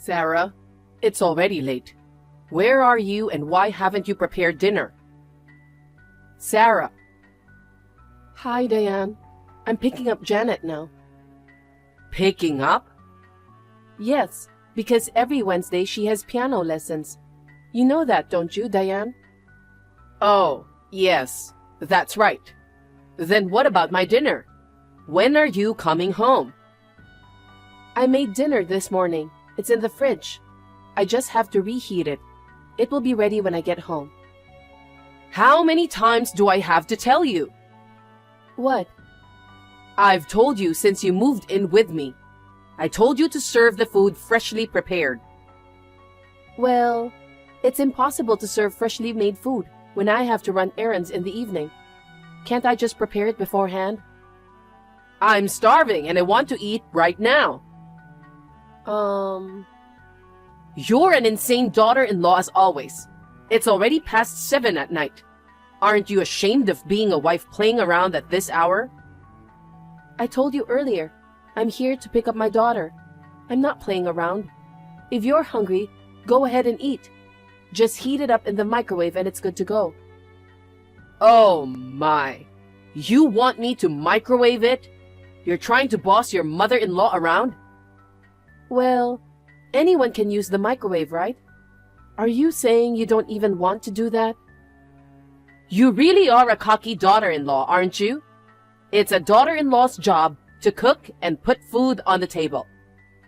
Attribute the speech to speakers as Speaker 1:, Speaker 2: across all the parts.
Speaker 1: Sarah, it's already late. Where are you and why haven't you prepared dinner? Sarah. Hi, Diane. I'm picking up Janet now. Picking up? Yes, because every Wednesday she has piano lessons. You know that, don't you, Diane? Oh, yes, that's right. Then what about my dinner? When are you coming home? I made dinner this morning. It's in the fridge. I just have to reheat it. It will be ready when I get home. How many times do I have to tell you? What? I've told you since you moved in with me. I told you to serve the food freshly prepared. Well, it's impossible to serve freshly made food when I have to run errands in the evening. Can't I just prepare it beforehand? I'm starving and I want to eat right now. You're an insane daughter-in-law as always. It's already past 7 at night. Aren't you ashamed of being a wife playing around at this hour? I told you earlier, I'm here to pick up my daughter. I'm not playing around. If you're hungry, go ahead and eat. Just heat it up in the microwave and it's good to go. Oh my. You want me to microwave it? You're trying to boss your mother-in-law around? Well, anyone can use the microwave, right? Are you saying you don't even want to do that? You really are a cocky daughter-in-law, aren't you? It's a daughter-in-law's job to cook and put food on the table.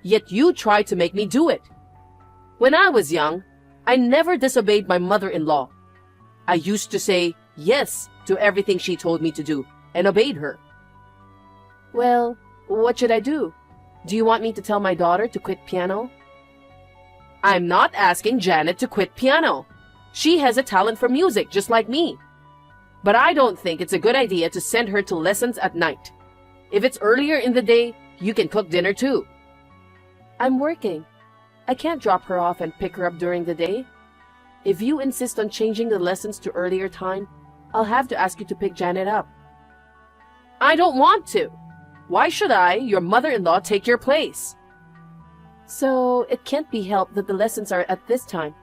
Speaker 1: Yet you try to make me do it. When I was young, I never disobeyed my mother-in-law. I used to say yes to everything she told me to do and obeyed her. Well, what should I do? Do you want me to tell my daughter to quit piano? I'm not asking Janet to quit piano. She has a talent for music just like me. But I don't think it's a good idea to send her to lessons at night. If it's earlier in the day, you can cook dinner too. I'm working. I can't drop her off and pick her up during the day. If you insist on changing the lessons to earlier time, I'll have to ask you to pick Janet up. I don't want to. Why should I, your mother-in-law, take your place? So, it can't be helped that the lessons are at this time.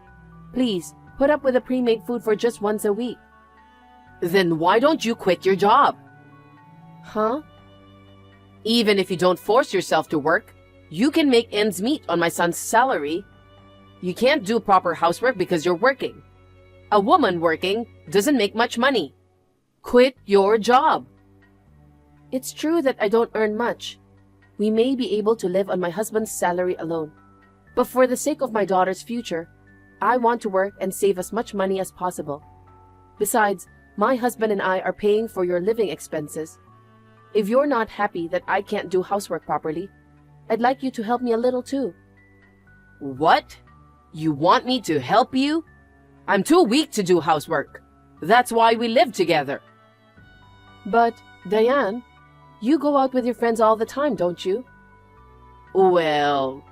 Speaker 1: Please, put up with the pre-made food for just once a week. Then why don't you quit your job? Huh? Even if you don't force yourself to work, you can make ends meet on my son's salary. You can't do proper housework because you're working. A woman working doesn't make much money. Quit your job. It's true that I don't earn much. We may be able to live on my husband's salary alone. But for the sake of my daughter's future, I want to work and save as much money as possible. Besides, my husband and I are paying for your living expenses. If you're not happy that I can't do housework properly, I'd like you to help me a little too. What? You want me to help you? I'm too weak to do housework. That's why we live together. But, Diane, you go out with your friends all the time, don't you? Well,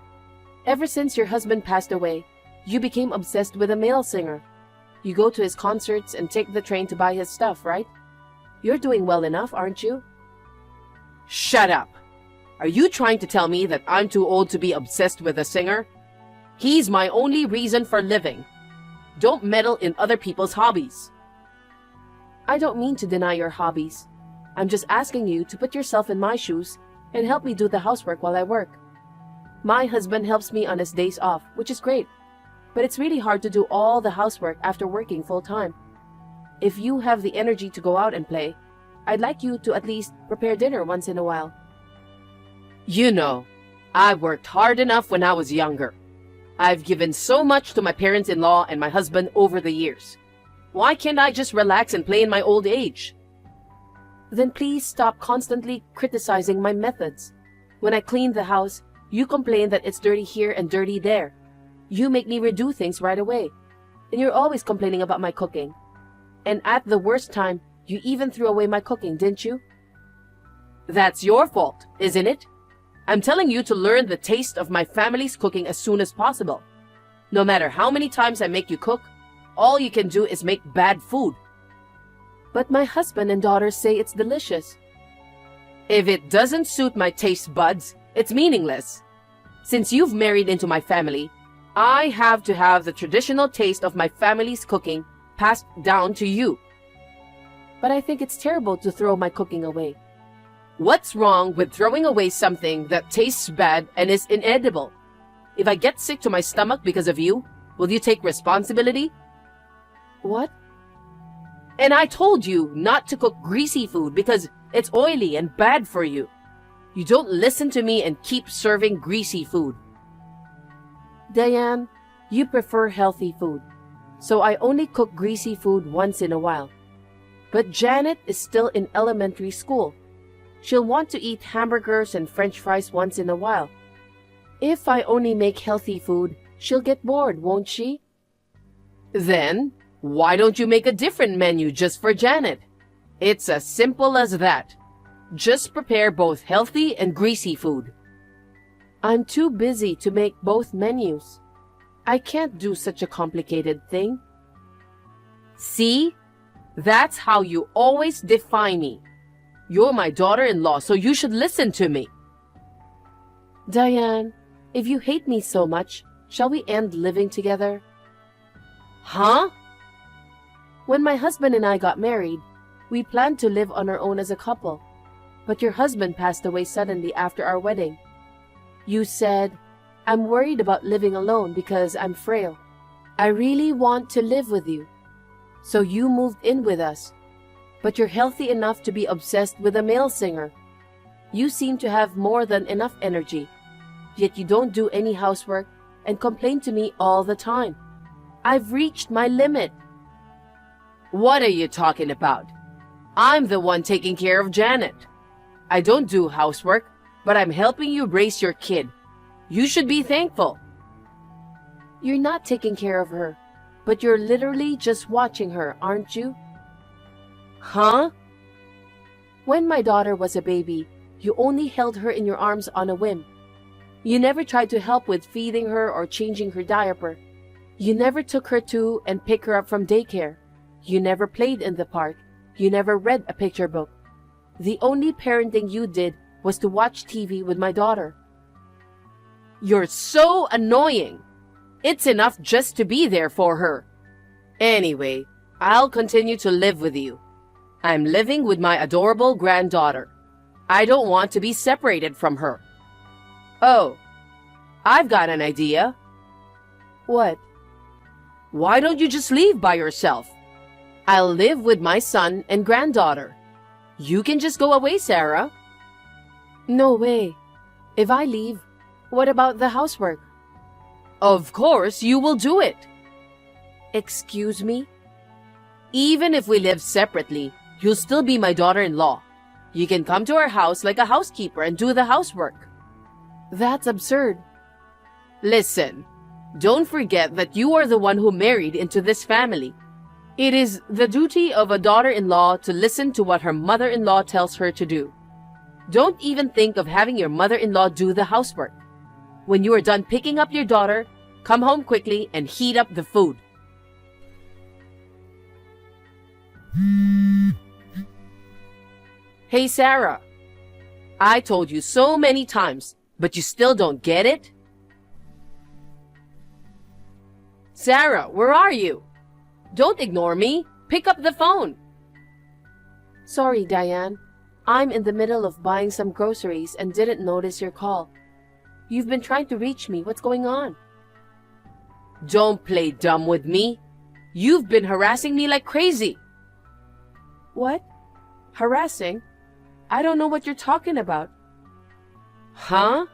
Speaker 1: ever since your husband passed away, you became obsessed with a male singer. You go to his concerts and take the train to buy his stuff, right? You're doing well enough, aren't you? Shut up! Are you trying to tell me that I'm too old to be obsessed with a singer? He's my only reason for living. Don't meddle in other people's hobbies. I don't mean to deny your hobbies. I'm just asking you to put yourself in my shoes and help me do the housework while I work. My husband helps me on his days off, which is great. But it's really hard to do all the housework after working full-time. If you have the energy to go out and play, I'd like you to at least prepare dinner once in a while. You know, I worked hard enough when I was younger. I've given so much to my parents-in-law and my husband over the years. Why can't I just relax and play in my old age? Then please stop constantly criticizing my methods. When I clean the house, you complain that it's dirty here and dirty there. You make me redo things right away. And you're always complaining about my cooking. And at the worst time, you even threw away my cooking, didn't you? That's your fault, isn't it? I'm telling you to learn the taste of my family's cooking as soon as possible. No matter how many times I make you cook, all you can do is make bad food. But my husband and daughters say it's delicious. If it doesn't suit my taste buds, it's meaningless. Since you've married into my family, I have to have the traditional taste of my family's cooking passed down to you. But I think it's terrible to throw my cooking away. What's wrong with throwing away something that tastes bad and is inedible? If I get sick to my stomach because of you, will you take responsibility? What? And I told you not to cook greasy food because it's oily and bad for you. You don't listen to me and keep serving greasy food. Diane, you prefer healthy food, so I only cook greasy food once in a while. But Janet is still in elementary school. She'll want to eat hamburgers and French fries once in a while. If I only make healthy food, she'll get bored, won't she? Then, why don't you make a different menu just for Janet? It's as simple as that. Just prepare both healthy and greasy food. I'm too busy to make both menus. I can't do such a complicated thing. See? That's how you always defy me. You're my daughter-in-law, so you should listen to me. Diane, if you hate me so much, shall we end living together? Huh? When my husband and I got married, we planned to live on our own as a couple. But your husband passed away suddenly after our wedding. You said, I'm worried about living alone because I'm frail. I really want to live with you. So you moved in with us. But you're healthy enough to be obsessed with a male singer. You seem to have more than enough energy. Yet you don't do any housework and complain to me all the time. I've reached my limit. What are you talking about? I'm the one taking care of Janet. I don't do housework, but I'm helping you raise your kid. You should be thankful. You're not taking care of her, but you're literally just watching her, aren't you? Huh? When my daughter was a baby, you only held her in your arms on a whim. You never tried to help with feeding her or changing her diaper. You never took her to and picked her up from daycare. You never played in the park. You never read a picture book. The only parenting you did was to watch TV with my daughter. You're so annoying. It's enough just to be there for her. Anyway, I'll continue to live with you. I'm living with my adorable granddaughter. I don't want to be separated from her. Oh, I've got an idea. What? Why don't you just leave by yourself? I'll live with my son and granddaughter. You can just go away, Sarah. No way. If I leave, what about the housework? Of course, you will do it. Excuse me? Even if we live separately, you'll still be my daughter-in-law. You can come to our house like a housekeeper and do the housework. That's absurd. Listen, don't forget that you are the one who married into this family. It is the duty of a daughter-in-law to listen to what her mother-in-law tells her to do. Don't even think of having your mother-in-law do the housework. When you are done picking up your daughter, come home quickly and heat up the food. Hey, Sarah. I told you so many times, but you still don't get it? Sarah, where are you? Don't ignore me. Pick up the phone. Sorry, Diane. I'm in the middle of buying some groceries and didn't notice your call. You've been trying to reach me. What's going on? Don't play dumb with me. You've been harassing me like crazy. What? Harassing? I don't know what you're talking about. Huh?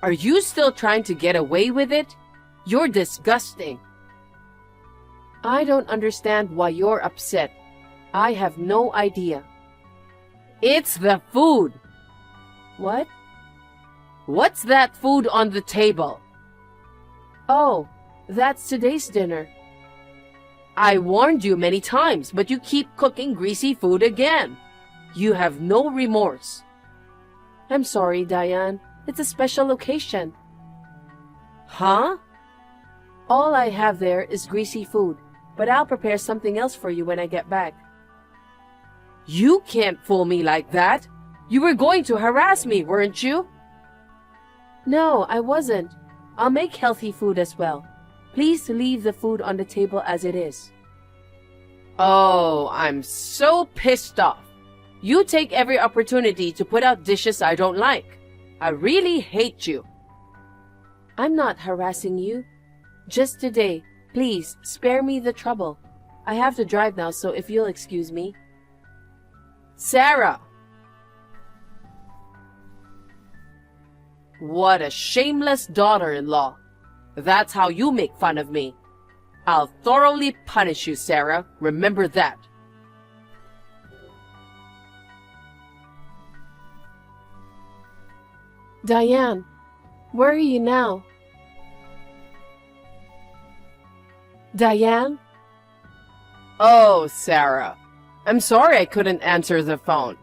Speaker 1: Are you still trying to get away with it? You're disgusting. I don't understand why you're upset. I have no idea. It's the food. What? What's that food on the table? Oh, that's today's dinner. I warned you many times, but you keep cooking greasy food again. You have no remorse. I'm sorry, Diane. It's a special occasion. Huh? All I have there is greasy food, but I'll prepare something else for you when I get back. You can't fool me like that. You were going to harass me, weren't you? No, I wasn't. I'll make healthy food as well. Please leave the food on the table as it is. Oh, I'm so pissed off. You take every opportunity to put out dishes I don't like. I really hate you. I'm not harassing you. Just today, please spare me the trouble. I have to drive now, so if you'll excuse me. Sarah! What a shameless daughter-in-law. That's how you make fun of me. I'll thoroughly punish you, Sarah. Remember that. Diane, where are you now? Diane? Oh, Sarah. I'm sorry I couldn't answer the phone.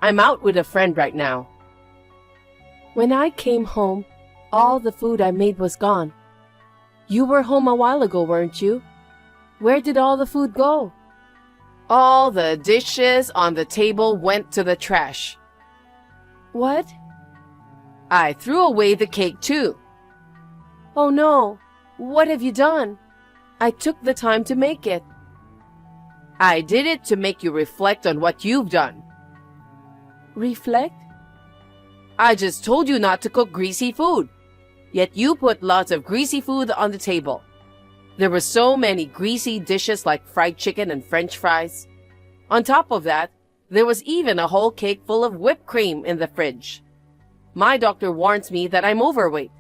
Speaker 1: I'm out with a friend right now. When I came home, all the food I made was gone. You were home a while ago, weren't you? Where did all the food go? All the dishes on the table went to the trash. What? I threw away the cake too. Oh no! What have you done? I took the time to make it. I did it to make you reflect on what you've done. Reflect? I just told you not to cook greasy food. Yet you put lots of greasy food on the table. There were so many greasy dishes like fried chicken and French fries. On top of that, there was even a whole cake full of whipped cream in the fridge. My doctor warns me that I'm overweight.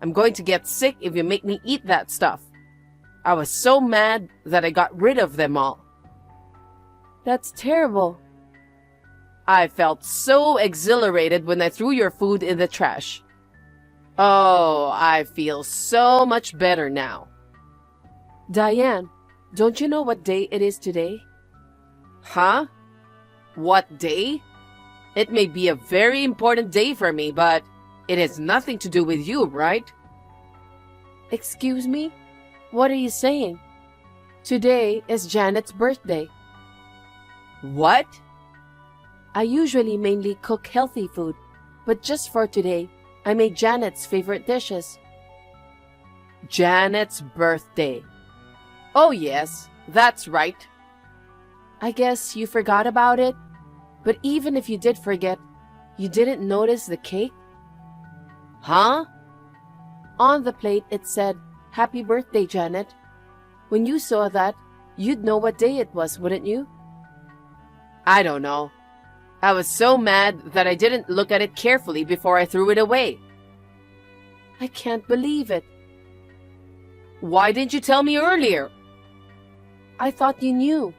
Speaker 1: I'm going to get sick if you make me eat that stuff. I was so mad that I got rid of them all. That's terrible. I felt so exhilarated when I threw your food in the trash. Oh, I feel so much better now. Diane, don't you know what day it is today? Huh? What day? It may be a very important day for me, but it has nothing to do with you, right? Excuse me? What are you saying? Today is Janet's birthday. What? I usually mainly cook healthy food, but just for today, I made Janet's favorite dishes. Janet's birthday. Oh yes, that's right. I guess you forgot about it, but even if you did forget, you didn't notice the cake? Huh? On the plate it said, "Happy birthday, Janet." When you saw that, you'd know what day it was, wouldn't you? I don't know. I was so mad that I didn't look at it carefully before I threw it away. I can't believe it. Why didn't you tell me earlier? I thought you knew.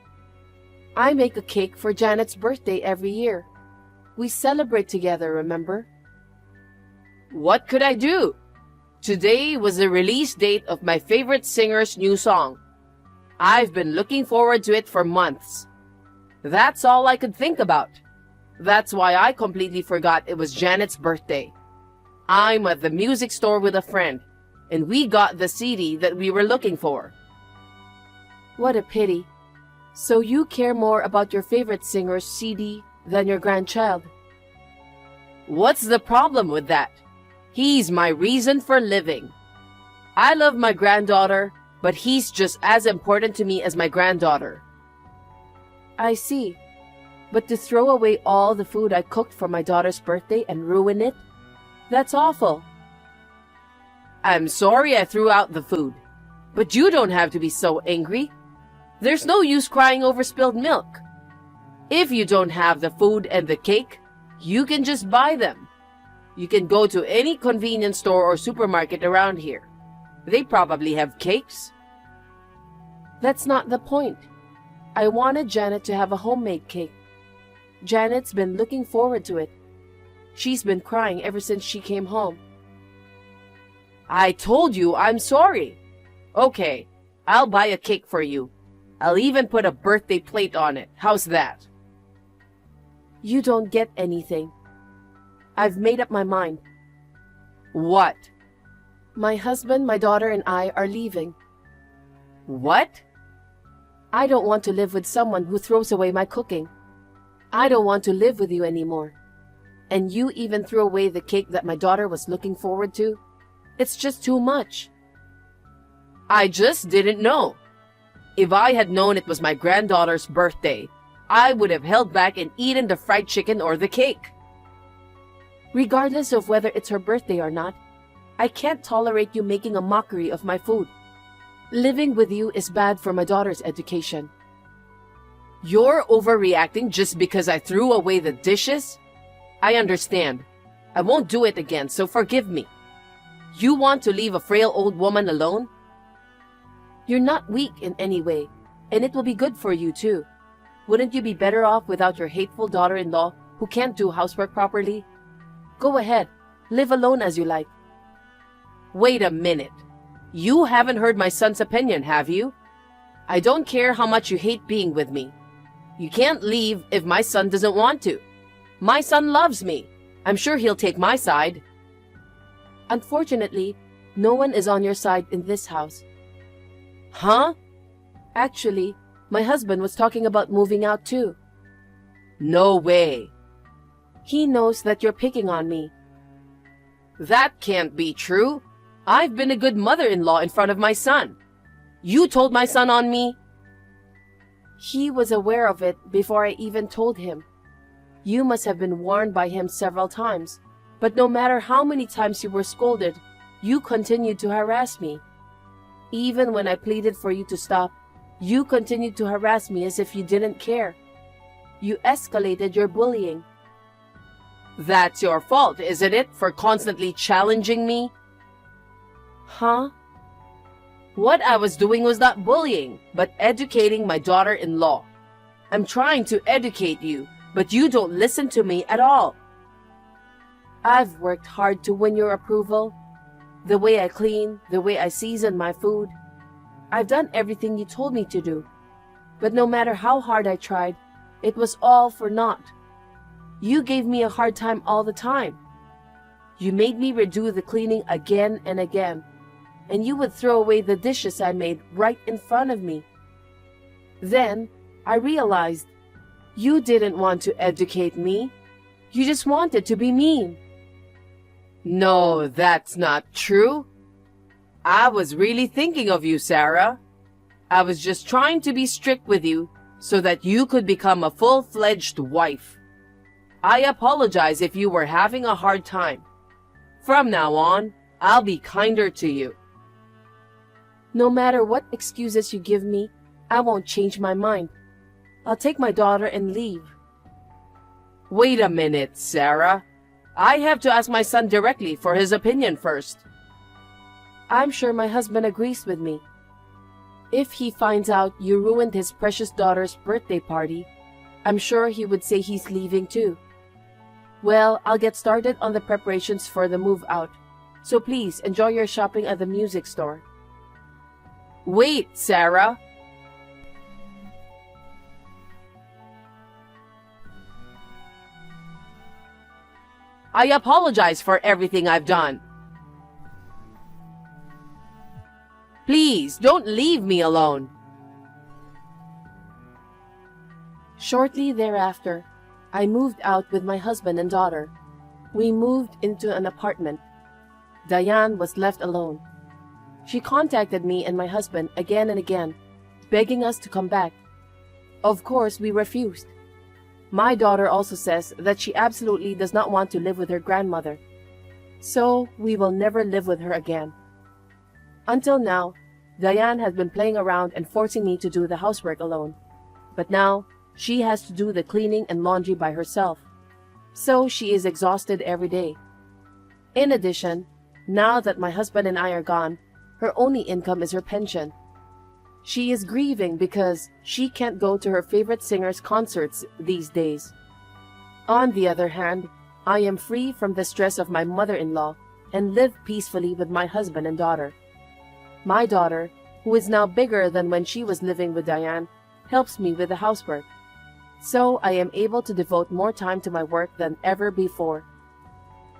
Speaker 1: I make a cake for Janet's birthday every year. We celebrate together, remember? What could I do? Today was the release date of my favorite singer's new song. I've been looking forward to it for months. That's all I could think about. That's why I completely forgot it was Janet's birthday. I'm at the music store with a friend, and we got the CD that we were looking for. What a pity. So you care more about your favorite singer's CD than your grandchild. What's the problem with that? He's my reason for living. I love my granddaughter, but he's just as important to me as my granddaughter. I see. But to throw away all the food I cooked for my daughter's birthday and ruin it? That's awful. I'm sorry I threw out the food, but you don't have to be so angry. There's no use crying over spilled milk. If you don't have the food and the cake, you can just buy them. You can go to any convenience store or supermarket around here. They probably have cakes. That's not the point. I wanted Janet to have a homemade cake. Janet's been looking forward to it. She's been crying ever since she came home. I told you I'm sorry. Okay, I'll buy a cake for you. I'll even put a birthday plate on it. How's that? You don't get anything. I've made up my mind. What? My husband, my daughter, and I are leaving. What? I don't want to live with someone who throws away my cooking. I don't want to live with you anymore. And you even threw away the cake that my daughter was looking forward to? It's just too much. I just didn't know. If I had known it was my granddaughter's birthday, I would have held back and eaten the fried chicken or the cake. Regardless of whether it's her birthday or not, I can't tolerate you making a mockery of my food. Living with you is bad for my daughter's education. You're overreacting just because I threw away the dishes? I understand. I won't do it again, so forgive me. You want to leave a frail old woman alone? You're not weak in any way, and it will be good for you too. Wouldn't you be better off without your hateful daughter-in-law who can't do housework properly? Go ahead, live alone as you like. Wait a minute. You haven't heard my son's opinion, have you? I don't care how much you hate being with me. You can't leave if my son doesn't want to. My son loves me. I'm sure he'll take my side. Unfortunately, no one is on your side in this house. Huh? Actually, my husband was talking about moving out too. No way. He knows that you're picking on me. That can't be true. I've been a good mother-in-law in front of my son. You told my son on me? He was aware of it before I even told him. You must have been warned by him several times, but no matter how many times you were scolded, you continued to harass me. Even when I pleaded for you to stop, you continued to harass me as if you didn't care. You escalated your bullying. That's your fault, isn't it, for constantly challenging me? Huh? What I was doing was not bullying, but educating my daughter-in-law. I'm trying to educate you, but you don't listen to me at all. I've worked hard to win your approval. The way I clean, the way I season my food. I've done everything you told me to do. But no matter how hard I tried, it was all for naught. You gave me a hard time all the time. You made me redo the cleaning again and again, and you would throw away the dishes I made right in front of me. Then I realized you didn't want to educate me. You just wanted to be mean. No, that's not true. I was really thinking of you, Sarah. I was just trying to be strict with you so that you could become a full-fledged wife. I apologize if you were having a hard time. From now on, I'll be kinder to you. No matter what excuses you give me, I won't change my mind. I'll take my daughter and leave. Wait a minute, Sarah. I have to ask my son directly for his opinion first. I'm sure my husband agrees with me. If he finds out you ruined his precious daughter's birthday party, I'm sure he would say he's leaving too. Well, I'll get started on the preparations for the move out, so please enjoy your shopping at the music store. Wait, Sarah. I apologize for everything I've done. Please, don't leave me alone. Shortly thereafter, I moved out with my husband and daughter. We moved into an apartment. Diane was left alone. She contacted me and my husband again and again, begging us to come back. Of course, we refused. My daughter also says that she absolutely does not want to live with her grandmother. So we will never live with her again. Until now, Diane has been playing around and forcing me to do the housework alone. But now, she has to do the cleaning and laundry by herself. So she is exhausted every day. In addition, now that my husband and I are gone, her only income is her pension. She is grieving because she can't go to her favorite singer's concerts these days. On the other hand, I am free from the stress of my mother-in-law and live peacefully with my husband and daughter. My daughter, who is now bigger than when she was living with Diane, helps me with the housework. So I am able to devote more time to my work than ever before.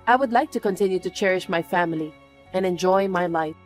Speaker 1: I would like to continue to cherish my family and enjoy my life.